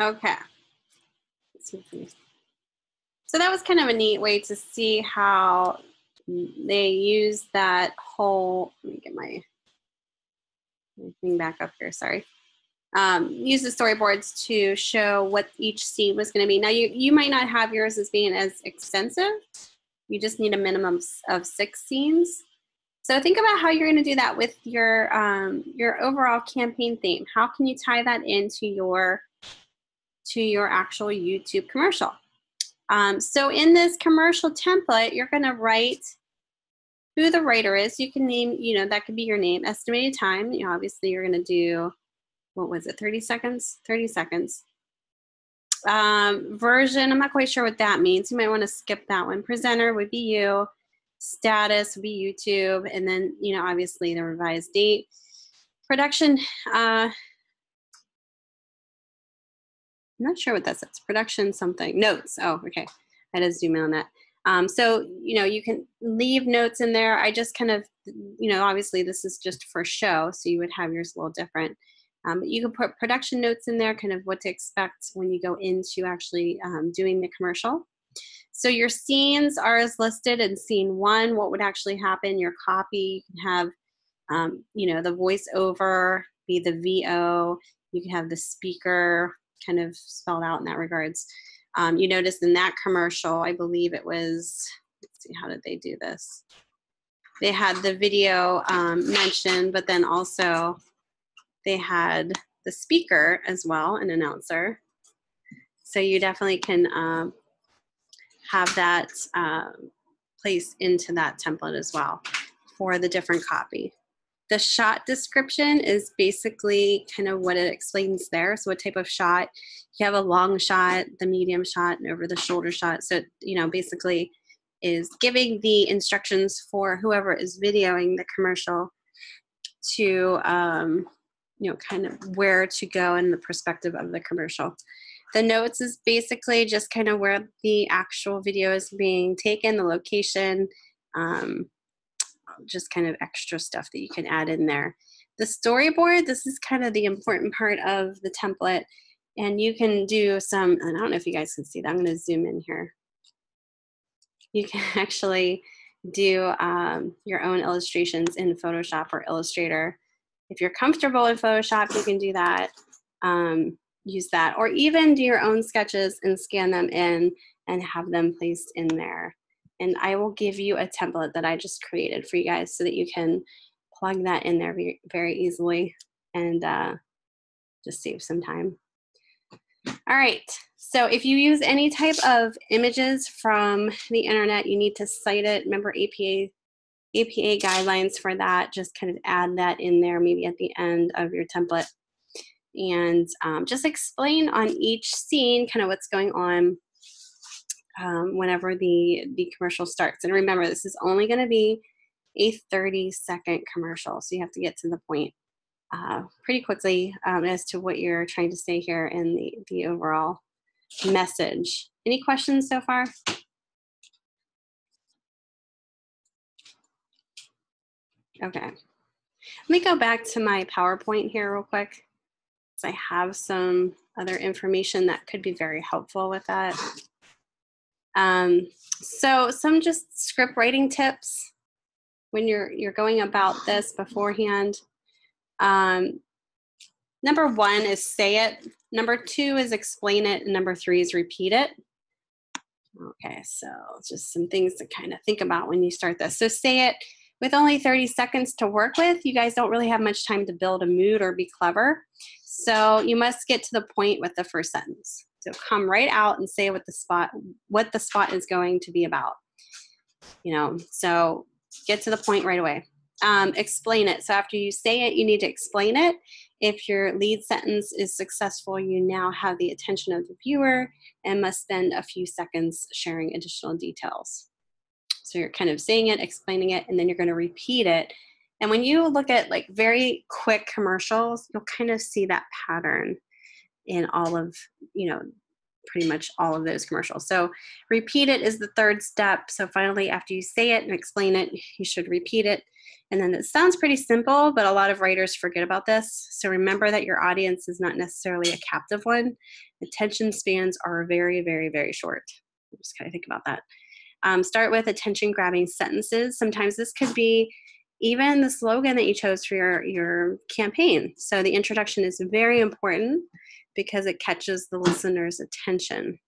Okay. So that was kind of a neat way to see how they use that whole, let me get my thing back up here, sorry. Use the storyboards to show what each scene was going to be. Now you might not have yours as being as extensive. You just need a minimum of 6 scenes. So think about how you're going to do that with your overall campaign theme. How can you tie that into your actual YouTube commercial? So in this commercial template, you're going to write who the writer is. You can name, that could be your name. Estimated time. Obviously you're going to do, what was it, 30 seconds? 30 seconds. Version, I'm not quite sure what that means. You might want to skip that one. Presenter would be you. Status would be YouTube. And then, obviously the revised date. Production, I'm not sure what that says. Production something. Notes. Oh, okay. I had to zoom in on that. So, you can leave notes in there. I just kind of, obviously this is just for show, so you would have yours a little different. But you can put production notes in there, kind of what to expect when you go into actually doing the commercial. So your scenes are as listed in scene 1, what would actually happen, your copy, you can have, the voiceover be the VO, you can have the speaker kind of spelled out in that regards. You notice in that commercial, I believe it was, let's see, how did they do this? They had the video mentioned, but then also they had the speaker as well, an announcer. So you definitely can have that placed into that template as well for the different copy. The shot description is basically kind of what it explains there. So what type of shot. You have a long shot, the medium shot, and over the shoulder shot. So, basically is giving the instructions for whoever is videoing the commercial to, kind of where to go in the perspective of the commercial. The notes is basically just kind of where the actual video is being taken, the location, just kind of extra stuff that you can add in there. The storyboard, this is kind of the important part of the template, and you can do some, and I don't know if you guys can see that, I'm going to zoom in here. You can actually do your own illustrations in Photoshop or Illustrator. If you're comfortable in Photoshop, you can do that, use that, or even do your own sketches and scan them in and have them placed in there. And I will give you a template that I just created for you guys so that you can plug that in there very, very easily and just save some time. All right, so if you use any type of images from the internet, you need to cite it. Remember APA guidelines for that. Just kind of add that in there maybe at the end of your template. And just explain on each scene kind of what's going on whenever the commercial starts. And remember, this is only going to be a 30-second commercial, so you have to get to the point pretty quickly as to what you're trying to say here in the overall message. Any questions so far? Okay. Let me go back to my PowerPoint here real quick, because I have some other information that could be very helpful with that. So some just script writing tips when you're going about this beforehand. Number 1 is say it. Number 2 is explain it. And number 3 is repeat it. Okay, so just some things to kind of think about when you start this. So say it. With only 30 seconds to work with, you guys don't really have much time to build a mood or be clever. So you must get to the point with the first sentence. So come right out and say what the spot is going to be about. So get to the point right away. Explain it. So after you say it, you need to explain it. If your lead sentence is successful, you now have the attention of the viewer and must spend a few seconds sharing additional details. So you're kind of saying it, explaining it, and then you're going to repeat it. And when you look at like very quick commercials, you'll kind of see that pattern in all of, pretty much all of those commercials. So repeat it is the third step. So finally, after you say it and explain it, you should repeat it. And then it sounds pretty simple, but a lot of writers forget about this. So remember that your audience is not necessarily a captive one. Attention spans are very, very, very short. Just kind of think about that. Start with attention-grabbing sentences. Sometimes this could be even the slogan that you chose for your campaign. So the introduction is very important because it catches the listener's attention.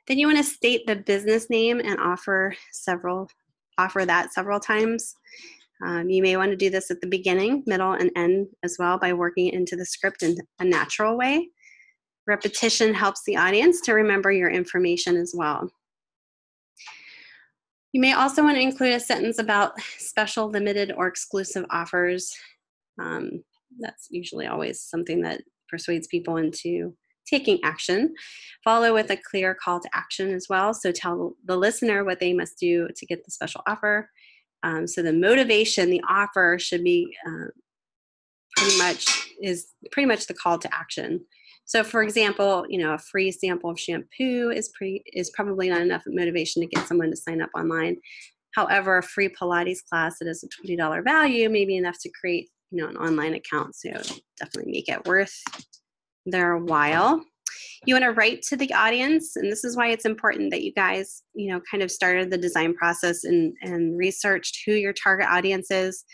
Then you want to state the business name and offer that several times. You may want to do this at the beginning, middle, and end as well by working it into the script in a natural way. Repetition helps the audience to remember your information as well. You may also want to include a sentence about special, limited, or exclusive offers. That's usually always something that persuades people into taking action. Follow with a clear call to action as well. So tell the listener what they must do to get the special offer. So the motivation, the offer should be pretty much the call to action. So for example, a free sample of shampoo is probably not enough motivation to get someone to sign up online. However, a free Pilates class that is a $20 value may be enough to create an online account. So definitely make it worth their while. You want to write to the audience, and this is why it's important that you guys, kind of started the design process and researched who your target audience is.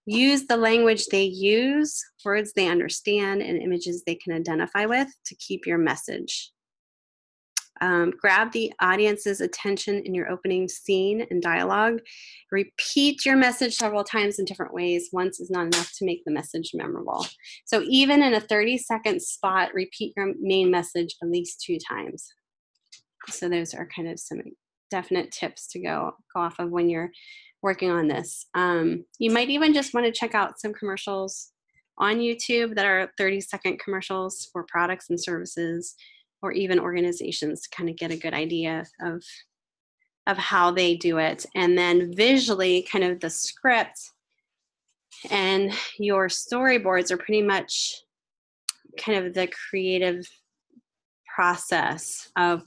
Use the language they use, words they understand, and images they can identify with to keep your message. Grab the audience's attention in your opening scene and dialogue. Repeat your message several times in different ways. Once is not enough to make the message memorable. So even in a 30-second spot, repeat your main message at least 2 times. So those are kind of some definite tips to go off of when you're working on this. You might even just want to check out some commercials on YouTube that are 30-second commercials for products and services, or even organizations, to kind of get a good idea of how they do it. And then visually, kind of the script and your storyboards are pretty much kind of the creative process of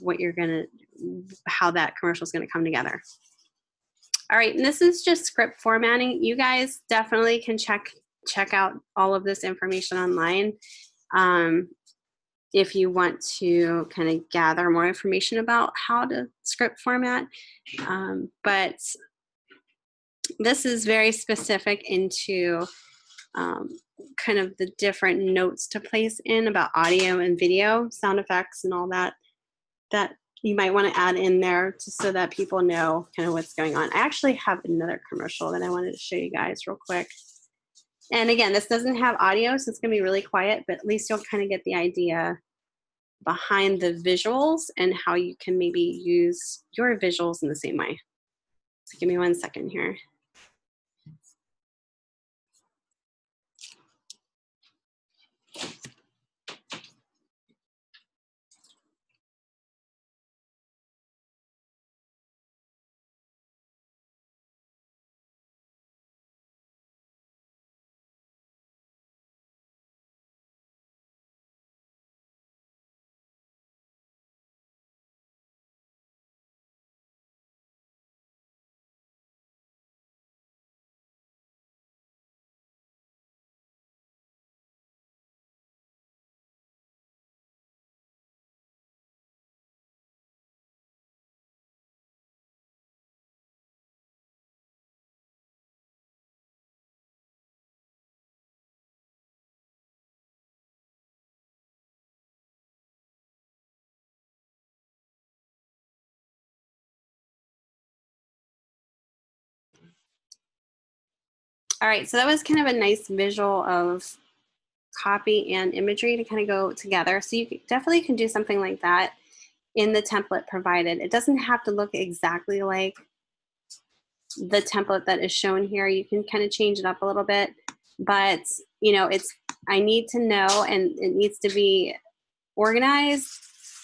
how that commercial is going to come together. All right, and this is just script formatting. You guys definitely can check out all of this information online if you want to kind of gather more information about how to script format. But this is very specific into kind of the different notes to place in about audio and video, sound effects and all that you might want to add in there just so that people know kind of what's going on. I actually have another commercial that I wanted to show you guys real quick. And again, this doesn't have audio, so it's going to be really quiet, but at least you'll kind of get the idea behind the visuals and how you can maybe use your visuals in the same way. So give me 1 second here. All right, so that was kind of a nice visual of copy and imagery to kind of go together. So you definitely can do something like that in the template provided. It doesn't have to look exactly like the template that is shown here. You can kind of change it up a little bit, but I need to know, and it needs to be organized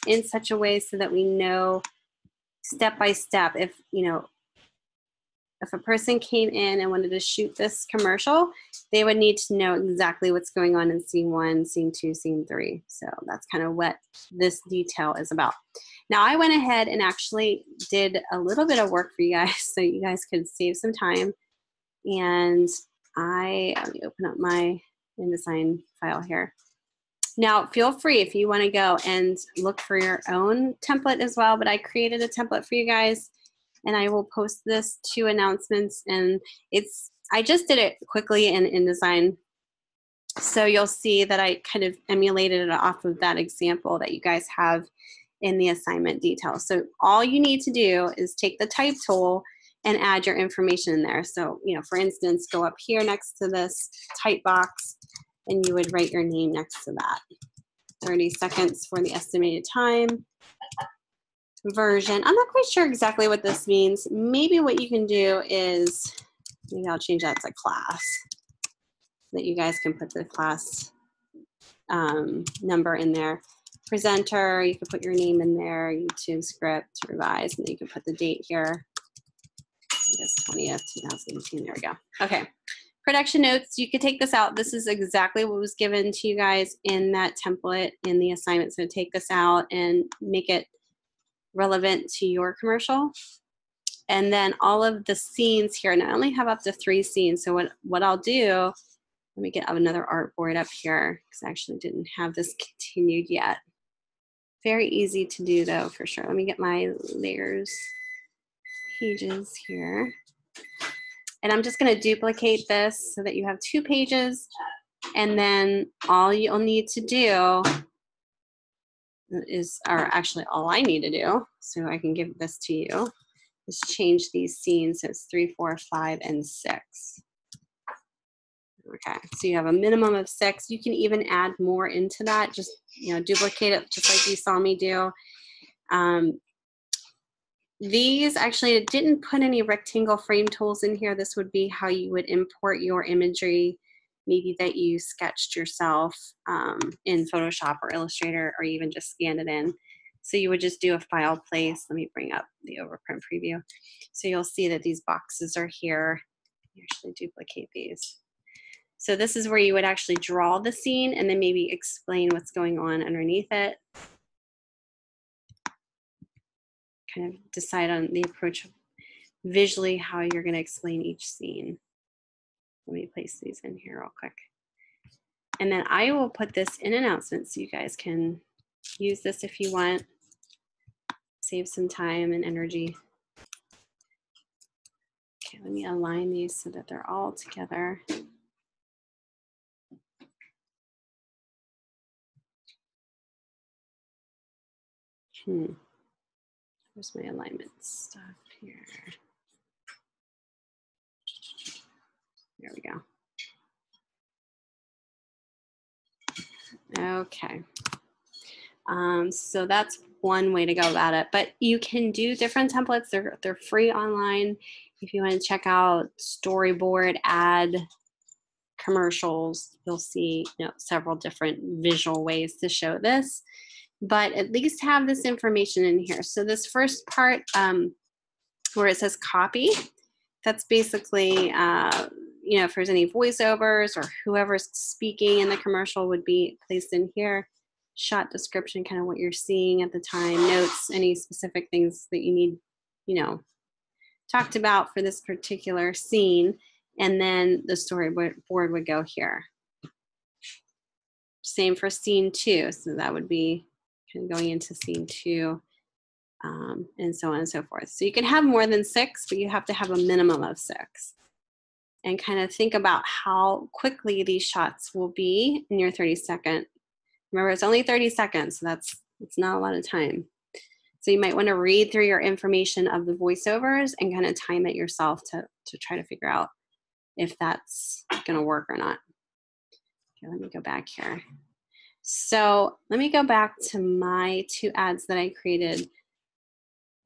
in such a way so that we know step by step if if a person came in and wanted to shoot this commercial, they would need to know exactly what's going on in scene 1, scene 2, scene 3. So that's kind of what this detail is about. Now I went ahead and actually did a little bit of work for you guys so you guys could save some time. And let me open up my InDesign file here. Now, feel free if you want to go and look for your own template as well, but I created a template for you guys, and I will post this to announcements. And I just did it quickly in InDesign, so you'll see that I kind of emulated it off of that example that you guys have in the assignment details. So all you need to do is take the type tool and add your information in there. So, for instance, go up here next to this type box, and you would write your name next to that. 30 seconds for the estimated time. Version. I'm not quite sure exactly what this means. Maybe what you can do is, maybe I'll change that to class, so that you guys can put the class number in there. Presenter, you can put your name in there, YouTube script, revise, and then you can put the date here. August 20th, 2018, there we go. Okay. Production notes, you could take this out. This is exactly what was given to you guys in that template in the assignment. So take this out and make it relevant to your commercial. And then all of the scenes here, and I only have up to 3 scenes. So what I'll do, let me get another artboard up here because I actually didn't have this continued yet. Very easy to do though, for sure. Let me get my layers pages here. And I'm just going to duplicate this so that you have 2 pages. And then all you'll need to do is, or actually all I need to do, so I can give this to you, is change these scenes. So it's 3, 4, 5, and 6. Okay, so you have a minimum of 6. You can even add more into that. Just, duplicate it just like you saw me do. These actually didn't put any rectangle frame tools in here. This would be how you would import your imagery, maybe that you sketched yourself in Photoshop or Illustrator, or even just scan it in. So you would just do a file place. Let me bring up the overprint preview. So you'll see that these boxes are here. You actually duplicate these. So this is where you would actually draw the scene and then maybe explain what's going on underneath it. Kind of decide on the approach visually how you're going to explain each scene. Let me place these in here real quick. And then I will put this in announcements so you guys can use this if you want. Save some time and energy. Okay, let me align these so that they're all together. Where's my alignment stuff here? There we go. Okay. So that's one way to go about it, but you can do different templates. They're free online. If you want to check out storyboard, ad, commercials, you'll see several different visual ways to show this, but at least have this information in here. So this first part where it says copy, that's basically if there's any voiceovers or whoever's speaking in the commercial would be placed in here. Shot description, kind of what you're seeing at the time, notes, any specific things that you need, talked about for this particular scene, and then the storyboard would go here. Same for scene 2, so that would be kind of going into scene 2, and so on and so forth. So you can have more than 6, but you have to have a minimum of 6. And kind of think about how quickly these shots will be in your 30-second. Remember, it's only 30 seconds, so it's not a lot of time. So you might want to read through your information of the voiceovers and kind of time it yourself to try to figure out if that's going to work or not. Okay, let me go back here. So let me go back to my 2 ads that I created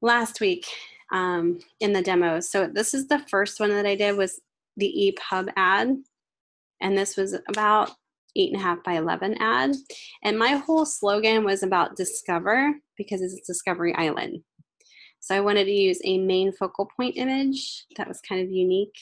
last week in the demos. So this is the first one that I did, was the EPUB ad. And this was about 8.5 by 11 ad. And my whole slogan was about discover, because it's Discovery Island. So I wanted to use a main focal point image that was kind of unique.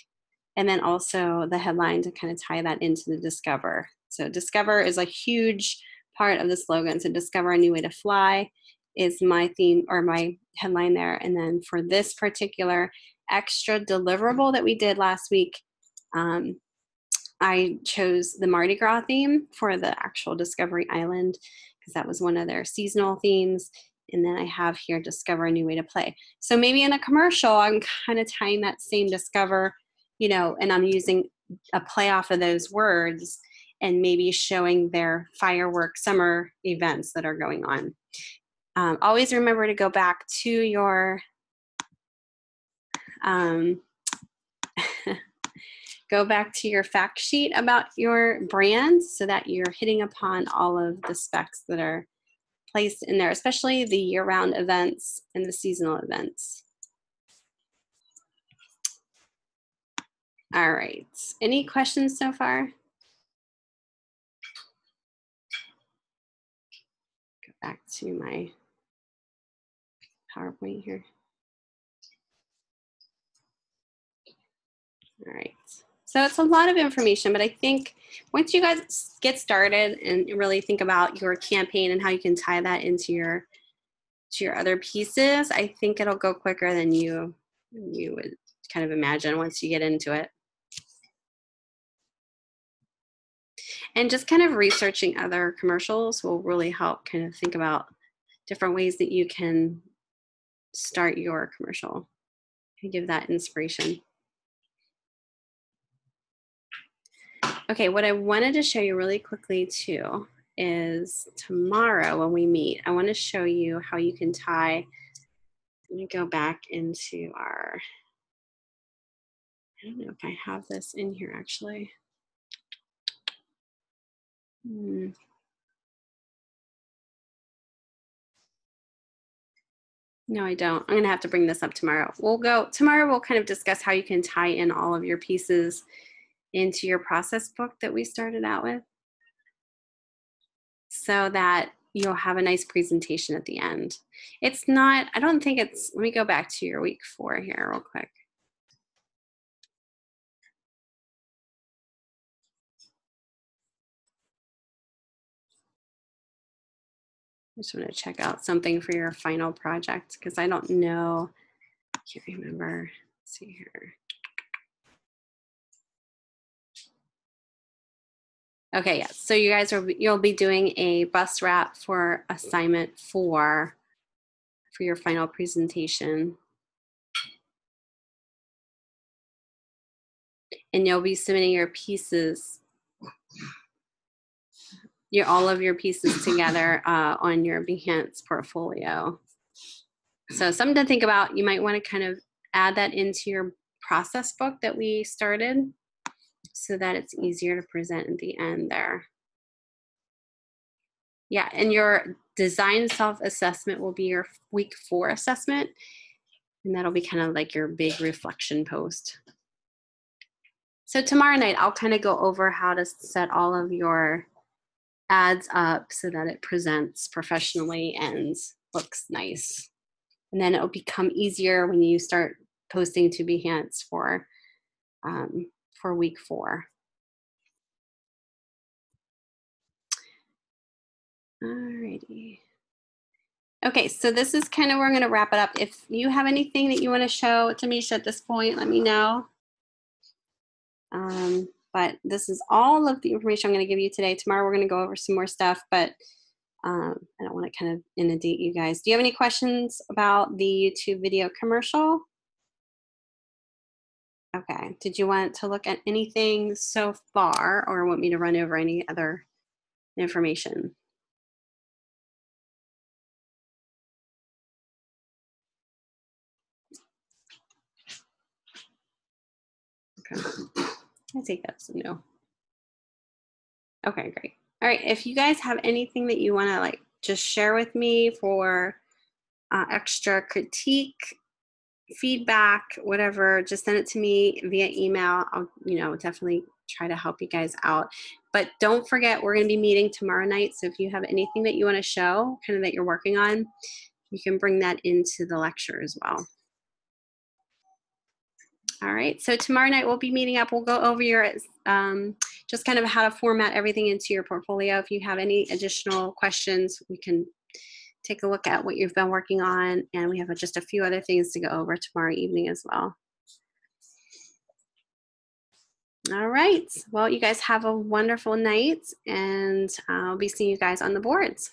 And then also the headline to kind of tie that into the Discover. So Discover is a huge part of the slogan. So Discover a New Way to Fly is my theme or my headline there. And then for this particular extra deliverable that we did last week, I chose the Mardi Gras theme for the actual Discovery Island because that was one of their seasonal themes. And then I have here Discover a New Way to Play. So maybe in a commercial, I'm kind of tying that same Discover, you know, and I'm using a play off of those words and maybe showing their firework summer events that are going on. Always remember to go back to your go back to your fact sheet about your brands so that you're hitting upon all of the specs that are placed in there, especially the year-round events and the seasonal events. All right, any questions so far? Go back to my PowerPoint here. All right, so it's a lot of information, but I think once you guys get started and really think about your campaign and how you can tie that into your other pieces, I think it'll go quicker than you would kind of imagine once you get into it. And just kind of researching other commercials will really help kind of think about different ways that you can start your commercial and give that inspiration. Okay, what I wanted to show you really quickly too is tomorrow when we meet, I want to show you how you can tie, let me go back into our, I don't know if I have this in here actually. No, I don't. I'm gonna have to bring this up tomorrow. Tomorrow we'll kind of discuss how you can tie in all of your pieces into your process book that we started out with so that you'll have a nice presentation at the end. It's not, I don't think it's, let me go back to your week 4 here real quick. I just want to check out something for your final project because I don't know, I can't remember. Let's see here. Okay, yes. So you guys you'll be doing a bus wrap for assignment 4 for your final presentation. And you'll be submitting your pieces, all of your pieces together on your Behance portfolio. So something to think about. You might want to kind of add that into your process book that we started so that it's easier to present at the end there. Yeah, and your design self-assessment will be your week 4 assessment. And that'll be kind of like your big reflection post. So tomorrow night, I'll kind of go over how to set all of your ads up so that it presents professionally and looks nice. And then it'll become easier when you start posting to Behance for week 4. Alrighty. Okay, so this is kind of where I'm going to wrap it up. If you have anything that you want to show to Misha at this point, let me know. But this is all of the information I'm going to give you today. Tomorrow we're going to go over some more stuff, but I don't want to kind of inundate you guys. Do you have any questions about the YouTube video commercial? Okay. Did you want to look at anything so far or want me to run over any other information? Okay. I take that as a no. Okay, great. All right. If you guys have anything that you want to like just share with me for extra critique, feedback, whatever, just send it to me via email. I'll, definitely try to help you guys out. But don't forget, we're going to be meeting tomorrow night. So if you have anything that you want to show, kind of that you're working on, you can bring that into the lecture as well. All right, so tomorrow night we'll be meeting up. We'll go over your just kind of how to format everything into your portfolio. If you have any additional questions, we can take a look at what you've been working on, and we have just a few other things to go over tomorrow evening as well. All right, well, you guys have a wonderful night, and I'll be seeing you guys on the boards.